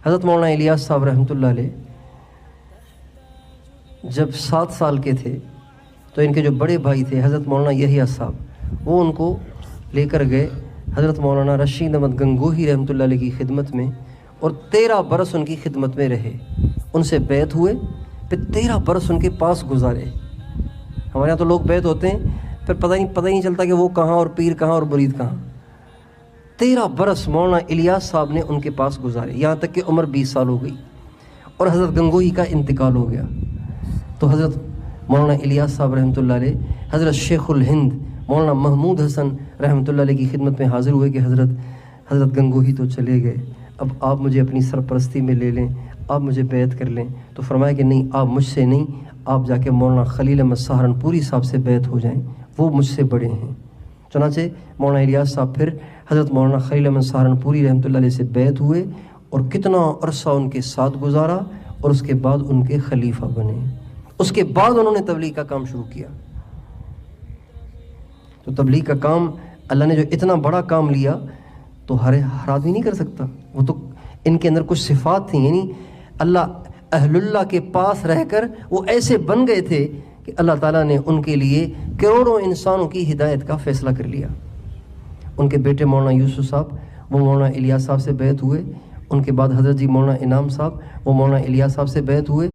حضرت مولانا الیاس صاحب رحمۃ اللہ علیہ جب 7 سال کے تھے تو ان کے جو بڑے بھائی تھے حضرت مولانا یحییٰ صاحب، وہ ان کو لے کر گئے حضرت مولانا رشید احمد گنگوہی رحمۃ اللہ علیہ کی خدمت میں، اور 13 برس ان کی خدمت میں رہے، ان سے بیعت ہوئے، پھر 13 برس ان کے پاس گزارے۔ ہمارے یہاں تو لوگ بیعت ہوتے ہیں پھر پتہ ہی نہیں چلتا کہ وہ کہاں اور پیر کہاں اور مرید کہاں۔ 13 برس مولانا الیاس صاحب نے ان کے پاس گزارے، یہاں تک کہ عمر 20 سال ہو گئی اور حضرت گنگوہی کا انتقال ہو گیا۔ تو حضرت مولانا الیاس صاحب رحمۃ اللہ علیہ حضرت شیخ الہند مولانا محمود حسن رحمۃ اللہ علیہ کی خدمت میں حاضر ہوئے کہ حضرت گنگوہی تو چلے گئے، اب آپ مجھے اپنی سرپرستی میں لے لیں، آپ مجھے بیعت کر لیں۔ تو فرمایا کہ نہیں، آپ مجھ سے نہیں، آپ جا کے مولانا خلیل احمد سہارنپوری صاحب سے بیعت ہو جائیں، وہ مجھ سے بڑے ہیں۔ چنانچہ مولانا الیاس صاحب پھر حضرت مولانا خلیل احمد سہارنپوری رحمۃ اللہ علیہ سے بیعت ہوئے اور کتنا عرصہ ان کے ساتھ گزارا، اور اس کے بعد ان کے خلیفہ بنے۔ اس کے بعد انہوں نے تبلیغ کا کام شروع کیا۔ تو تبلیغ کا کام اللہ نے جو اتنا بڑا کام لیا تو ہر آدمی نہیں کر سکتا، وہ تو ان کے اندر کچھ صفات تھیں، یعنی اہل اللہ کے پاس رہ کر وہ ایسے بن گئے تھے کہ اللہ تعالیٰ نے ان کے لیے کروڑوں انسانوں کی ہدایت کا فیصلہ کر لیا۔ ان کے بیٹے مولانا یوسف صاحب وہ مولانا الیاس صاحب سے بیعت ہوئے، ان کے بعد حضرت جی مولانا انعام صاحب وہ مولانا الیاس صاحب سے بیعت ہوئے۔